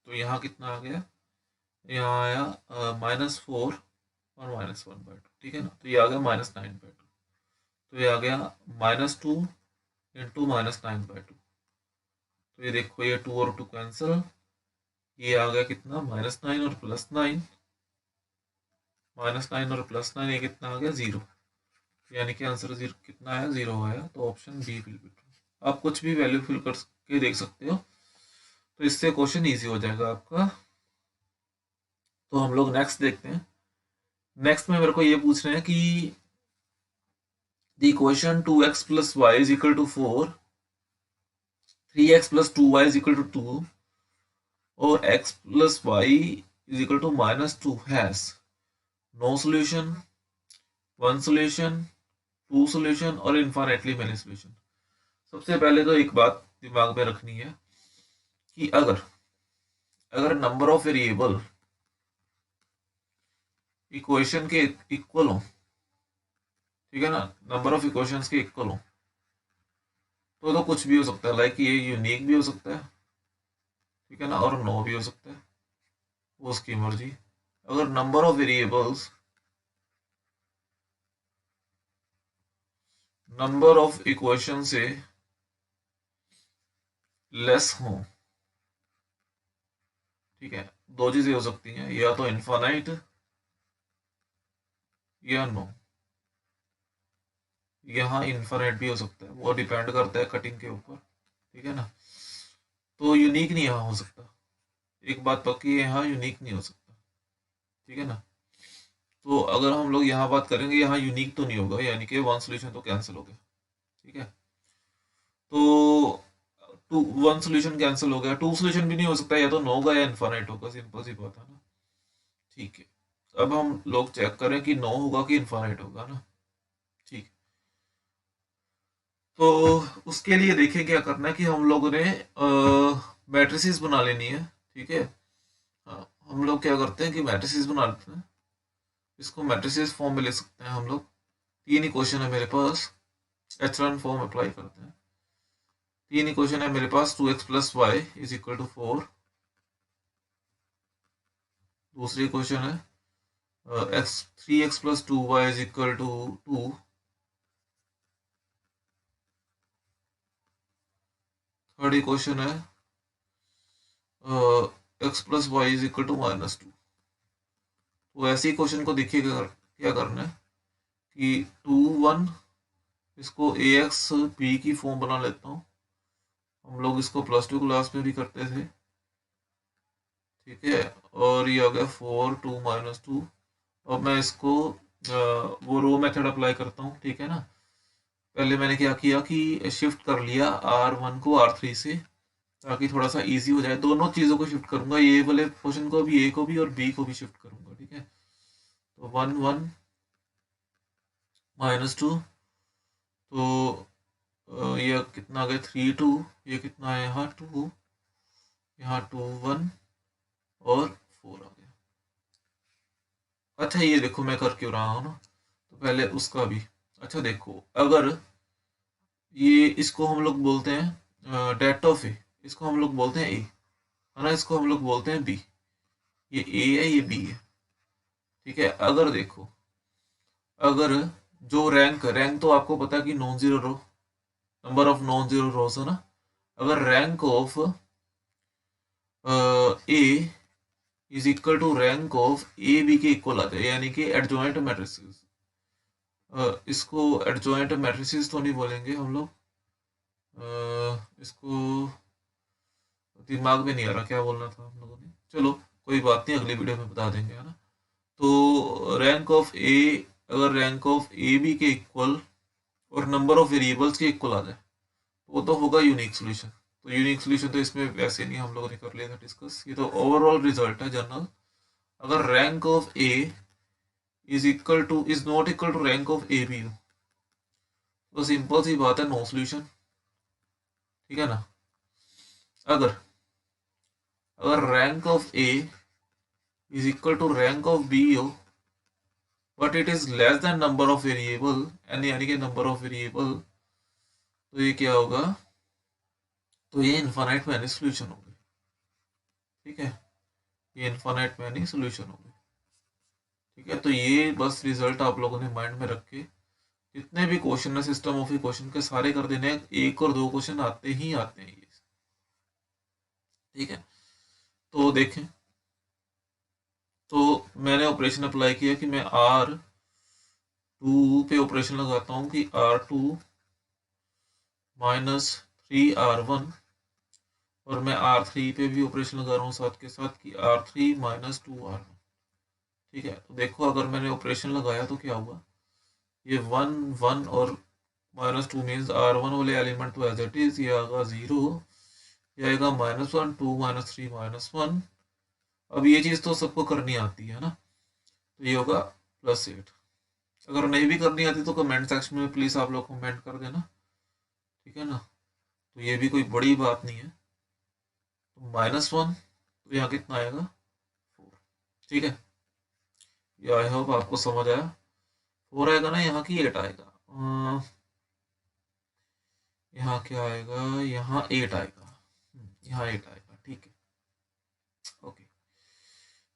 तो यहाँ कितना आ गया, यहाँ आया -4 और -1/2। ठीक है ना, तो ये आ गया -9/2। तो ये आ गया -2 इंटू -9/2। तो ये देखो, ये 2 और 2 कैंसिल, ये आ गया कितना, -9 और +9, -9 और +9, ये कितना आ गया 0। यानी कि आंसर 0 कितना आया, 0 आया। तो option B will be true. आप कुछ भी वैल्यू फिल करके देख सकते हो, तो इससे क्वेश्चन इजी हो जाएगा आपका। तो हम लोग नेक्स्ट देखते हैं। नेक्स्ट में मेरे को ये पूछ रहे हैं कि the equation 2x + y = 4, 3x + 2y = 2 और x + y = -2 has no solution, 1 solution, 2 solution और इन्फाइनाइटली मेनी सोल्यूशन। सबसे पहले तो एक बात दिमाग में रखनी है कि अगर नंबर ऑफ वेरिएबल इक्वेशन के इक्वल हो, ठीक है ना, नंबर ऑफ इक्वेशंस के इक्वल हो, तो कुछ भी हो सकता है। लाइक ये यूनिक भी हो सकता है, ठीक है ना, और नो भी हो सकता है, वो उसकी मर्जी। अगर number of variables number of equation से लेस हो, ठीक है, दो चीजें हो सकती हैं, या तो इनफाइनाइट या नो। यहाँ इनफाइनाइट भी हो सकता है, वो डिपेंड करता है कटिंग के ऊपर, ठीक है ना। तो यूनिक नहीं यहाँ हो सकता, एक बात पक्की है, यहाँ यूनिक नहीं हो सकता, ठीक है ना। तो अगर हम लोग यहाँ बात करेंगे, यहाँ यूनिक तो नहीं होगा, यानी कि 1 सोल्यूशन तो कैंसिल हो गया, ठीक है। तो 1 सोल्यूशन कैंसिल हो गया, 2 सोल्यूशन भी नहीं हो सकता, या तो नो होगा या इनफाइनाइट होगा, सिंपल सी बात है ना। ठीक है, अब हम लोग चेक करें कि नो होगा कि इनफाइनाइट होगा ना। ठीक, तो उसके लिए देखें क्या करना है कि हम लोगों ने मैट्रिसेस बना लेनी है, ठीक है। हाँ, हम लोग क्या करते हैं कि मैट्रिसेस बना लेते हैं। इसको मैट्रिसेस फॉर्म में ले सकते हैं हम लोग। 3 ही क्वेश्चन है मेरे पास, एचरन फॉर्म अप्लाई करते हैं। 3 ही क्वेश्चन है मेरे पास, 2x + y = 4। दूसरी क्वेश्चन है 3x + 2y = 2। थर्ड क्वेश्चन है X plus Y is equal to -2। तो ऐसे ही क्वेश्चन को देखिए क्या करना है कि 2 1, इसको ए एक्स बी की फॉर्म बना लेता हूँ। हम लोग इसको +2 क्लास में भी करते थे, ठीक है। और ये हो गया 4 2 -2। अब मैं इसको वो रो मेथड अप्लाई करता हूँ, ठीक है ना। पहले मैंने क्या किया कि शिफ्ट कर लिया R1 को R3 से, ताकि थोड़ा सा इजी हो जाए। दोनों चीज़ों को शिफ्ट करूंगा, ये वाले पोर्शन को भी, ए को भी और बी को भी शिफ्ट करूंगा, ठीक है। तो 1 1 -2, तो ये कितना आ गया 3 2, ये कितना है यहाँ 2, यहाँ 2 1 और 4 आ गया। अच्छा ये देखो मैं कर क्यों रहा हूँ ना, तो पहले उसका भी। अच्छा देखो, अगर ये इसको हम लोग बोलते हैं डेट ऑफ ए, इसको हम लोग बोलते हैं ए, है ना, इसको हम लोग बोलते हैं बी। ये ए है, ये बी है, ठीक है। अगर देखो, अगर जो रैंक रैंक तो आपको पता है कि non zero row, number of non zero rows है ना। अगर rank of A is equal to rank of A B के इक्वल आ जाए, यानी कि एडजॉइंट मैट्रिसेस, इसको एडजॉइंट मैट्रिसेस तो नहीं बोलेंगे हम लोग, इसको दिमाग में नहीं आ रहा क्या बोलना था हम लोगों ने, चलो कोई बात नहीं, अगली वीडियो में बता देंगे, है ना। तो रैंक ऑफ ए, अगर रैंक ऑफ ए बी के इक्वल और नंबर ऑफ वेरिएबल्स के इक्वल आ जाए, तो वो तो होगा यूनिक सोल्यूशन। तो यूनिक सोल्यूशन तो इसमें वैसे नहीं, हम लोगों ने कर लिया था डिस्कस, ये तो ओवरऑल रिजल्ट है जनरल। अगर rank of A is not equal to rank of A B हो, तो सिंपल सी बात है, नो सोल्यूशन, ठीक है ना। अगर अगर rank of A is equal to rank of B हो, but it is less than number of variable, यानी कि नंबर ऑफ वेरिएबल, तो ये क्या होगा, तो ये इनफाइनाइट मैनी सोल्यूशन होगी, ठीक है। ये इनफाइनाइट मैनी सोल्यूशन होगी, ठीक है। तो ये बस रिजल्ट आप लोगों ने माइंड में रख के, जितने भी क्वेश्चन है सिस्टम ऑफ क्वेश्चन के, सारे कर देने हैं। 1 और 2 क्वेश्चन आते ही आते हैं ये, ठीक है। तो देखें, तो मैंने ऑपरेशन अप्लाई किया कि मैं R2 पे ऑपरेशन लगाता हूँ कि R2 -3R1, और मैं R3 पे भी ऑपरेशन लगा रहा हूँ साथ के साथ कि R3 -2R1, ठीक है। तो देखो, अगर मैंने ऑपरेशन लगाया तो क्या हुआ, ये 1 1 और -2 मीन्स R1 वाले एलिमेंट तो एज इट इज, ये आएगा 0, ये आएगा -1 2 -3 -1। अब ये चीज़ तो सबको करनी आती है ना, तो ये होगा +8। अगर नहीं भी करनी आती तो कमेंट सेक्शन में प्लीज़ आप लोग कमेंट कर देना, ठीक है ना। तो ये भी कोई बड़ी बात नहीं है। तो -1, तो यहाँ कितना आएगा 4, ठीक है। ये आई होप आपको समझ आया। 4 आएगा ना, यहाँ की 8 आएगा, यहाँ क्या आएगा, यहाँ 8 आएगा, यहाँ 8 आएगा, ठीक है, ओके।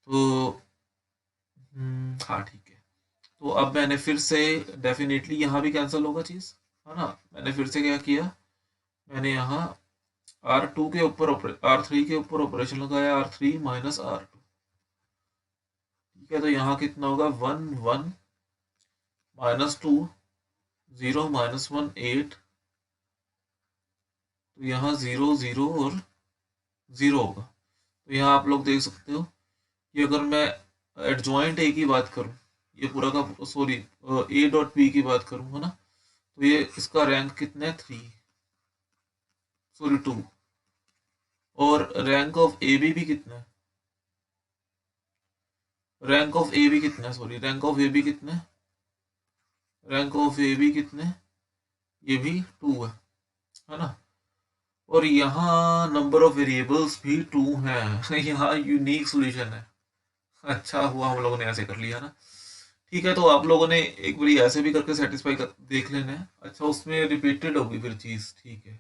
तो हाँ ठीक है। तो अब मैंने फिर से, डेफिनेटली यहाँ भी कैंसिल होगा चीज़, है ना। मैंने फिर से क्या किया, मैंने यहाँ R2 के ऊपर R3 के ऊपर ऑपरेशन लगाया, R3 -R2, ठीक है। तो यहाँ कितना होगा 1 1 -2 0 -1 8, तो यहाँ 0 0 और 0 होगा। तो यहाँ आप लोग देख सकते हो कि अगर मैं एडजॉइंट ए की बात करूँ, ये पूरा का सॉरी ए डॉट बी की बात करूँ, है ना, तो ये इसका रैंक कितना है 3 सॉरी 2, और रैंक ऑफ ए बी भी कितना है, रैंक ऑफ ए बी कितना है, sorry rank of A B कितना है, रैंक ऑफ ए बी कितने, ये भी 2 है ना। और यहाँ नंबर ऑफ वेरिएबल्स भी 2 हैं यहाँ यूनिक सॉल्यूशन है। अच्छा हुआ हम लोगों ने ऐसे कर लिया ना, ठीक है। तो आप लोगों ने एक बार ऐसे भी करके सेटिस्फाई कर देख लेना है। अच्छा, उसमें रिपीटेड होगी फिर चीज़, ठीक है,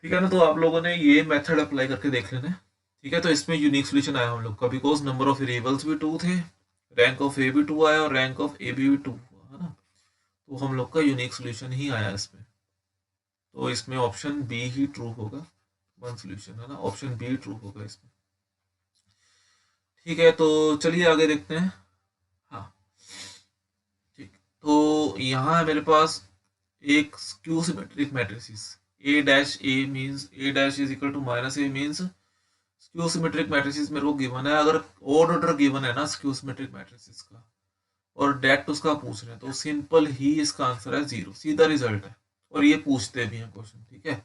ठीक है ना। तो आप लोगों ने ये मेथड अप्लाई करके देख लेना है, ठीक है। तो इसमें यूनिक सोल्यूशन आया हम लोग का, बिकॉज नंबर ऑफ वेरिएबल्स भी 2 थे, रैंक ऑफ ए भी 2 आया और रैंक ऑफ ए भी 2 हुआ, है ना। तो हम लोग का यूनिक सोल्यूशन ही आया इसमें। तो इसमें ऑप्शन बी ही ट्रू होगा, वन सोल्यूशन, है ना। ऑप्शन बी ट्रू होगा इसमें। ठीक है, तो चलिए आगे देखते हैं। हाँ ठीक, तो यहाँ है मेरे पास एक skew symmetric matrices A dash A means A dash is equal to minus A means skew symmetric matrices मेरे को गिवन है। अगर ऑड ऑर्डर गिवन है ना स्क्यू सिमेट्रिक मैट्रिसेस का और डेट उसका पूछ रहे हैं तो सिंपल ही इसका आंसर है 0, सीधा रिजल्ट है। और ये पूछते भी हैं क्वेश्चन, ठीक है,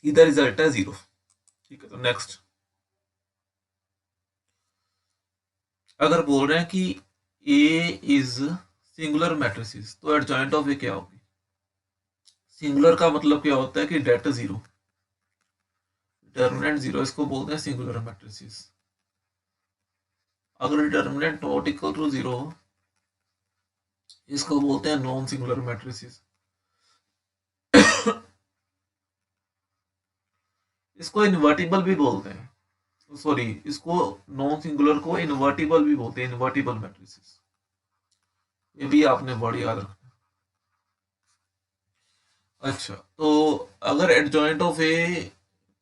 सीधा रिजल्ट है 0। ठीक है, तो नेक्स्ट अगर बोल रहे हैं कि ए इज सिंगुलर मैट्रिसेस तो एडजॉइंट ऑफ ए क्या होगी। सिंगुलर का मतलब क्या होता है कि डेट 0, डिटर्मिनेंट 0, इसको बोलते हैं सिंगुलर मैट्रिसेस। अगर डिटर्मिनेंट नॉट इक्वल टू 0 इसको बोलते हैं नॉन सिंगुलर मैट्रिसेस। इसको इन्वर्टिबल भी बोलते हैं, सॉरी इसको नॉन सिंगुलर को इन्वर्टिबल भी बोलते हैं, इन्वर्टिबल मैट्रिसेस। ये भी आपने वर्ड याद रखना। अच्छा, तो अगर एडजॉइंट ऑफ ए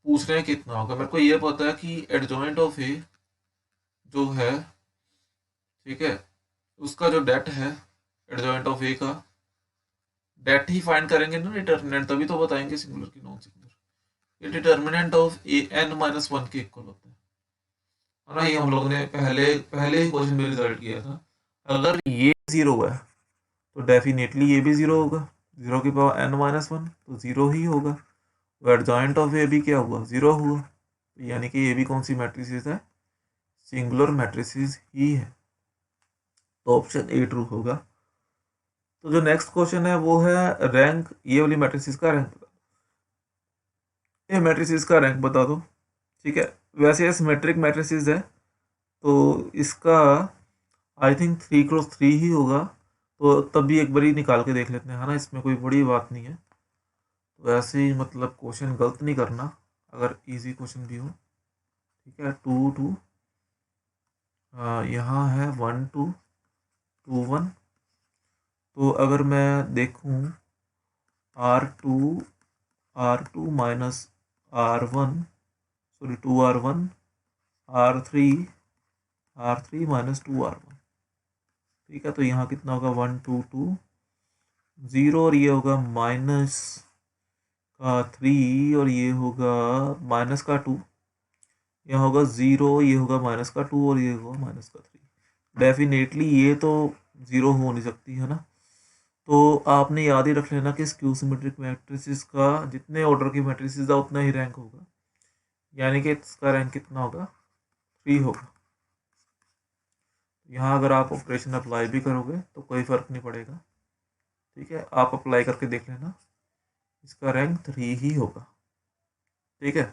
पूछ रहे हैं कितना होगा, मेरे को ये पता है कि एडजॉइंट ऑफ ए जो है, ठीक है, उसका जो डेट है एडजॉइंट ऑफ ए का डेट ही फाइंड करेंगे ना डिटर्मिनेंट, तभी तो बताएंगे सिंगुलर की नॉन सिंगुलर। ये डिटर्मिनेंट ऑफ ए n-1 के इक्वल होता है ना। ये हम लोग ने पहले ही क्वेश्चन में रिजल्ट किया था। अगर ये 0 है तो डेफिनेटली ये भी 0 होगा, 0 की पावर n-1 तो 0 ही होगा। तो एडजॉइंट ऑफ ए भी क्या हुआ, 0 हुआ। तो यानी कि ये भी कौन सी मैट्रिसेस है, सिंगुलर मैट्रिसेस ही है। तो ऑप्शन ए ट्रू होगा। तो जो नेक्स्ट क्वेश्चन है वो है रैंक, ये वाली मैट्रिसेस का रैंक बता दो। ये मैट्रिसेस का रैंक बता दो, ठीक है। वैसे ये सिमेट्रिक मैट्रिसेस है तो इसका आई थिंक 3x3 ही होगा। तो तब भी एक बार ही निकाल के देख लेते हैं, है ना, इसमें कोई बड़ी बात नहीं है। तो ऐसे ही मतलब क्वेश्चन गलत नहीं करना अगर इजी क्वेश्चन भी हो, ठीक है। 2 2 यहाँ है 1 2 2 1। तो अगर मैं देखूँ R2 minus R1, sorry 2R1 R3 minus 2R1, ठीक है। तो यहाँ कितना होगा 1 2 2 0 और ये होगा माइनस का 3 और ये होगा माइनस का 2, यहाँ होगा 0, ये होगा माइनस का 2 और ये होगा माइनस का 3। डेफिनेटली ये तो 0 हो नहीं सकती, है ना। तो आपने याद ही रख लेना कि स्क्यू सिमेट्रिक मैट्रिसेस का जितने ऑर्डर की मैट्रिसेस है उतना ही रैंक होगा, यानी कि इसका रैंक कितना होगा, 3 होगा। यहाँ अगर आप ऑपरेशन अप्लाई भी करोगे तो कोई फ़र्क नहीं पड़ेगा, ठीक है। आप अप्लाई करके देख लेना, इसका रैंक 3 ही होगा, ठीक है।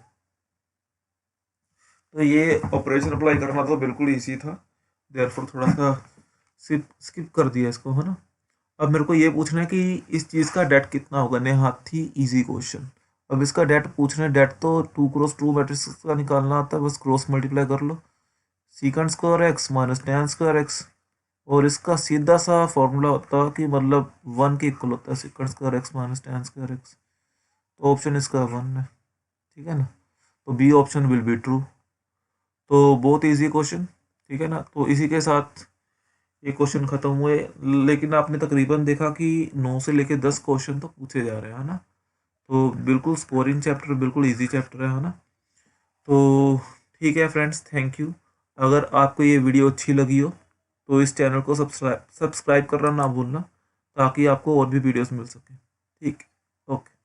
तो ये ऑपरेशन अप्लाई करना तो बिल्कुल ईजी था, देयरफॉर थोड़ा सा स्किप कर दिया इसको, है ना। अब मेरे को ये पूछना है कि इस चीज़ का डेट कितना होगा, नेहाती इजी क्वेश्चन। अब इसका डेट पूछ रहे हैं, डेट तो 2x2 मैट्रिक्स का निकालना आता है, बस क्रॉस मल्टीप्लाई कर लो, secant square x minus tan square x. और इसका सीधा सा फॉर्मूला होता है कि मतलब 1 के इक्वल होता है secant square x minus tan square X. तो ऑप्शन इसका 1 है, ठीक है ना। तो B option will be true. तो बहुत ईजी क्वेश्चन, ठीक है ना। तो इसी के साथ ये क्वेश्चन खत्म हुए। लेकिन आपने तकरीबन देखा कि 9 से लेके 10 क्वेश्चन तो पूछे जा रहे हैं, है ना। तो बिल्कुल स्कोरिंग चैप्टर बिल्कुल इजी चैप्टर है ना। तो ठीक है फ्रेंड्स, थैंक यू। अगर आपको ये वीडियो अच्छी लगी हो तो इस चैनल को सब्सक्राइब करना ना भूलना, ताकि आपको और भी वीडियोस मिल सके, ठीक। ओके।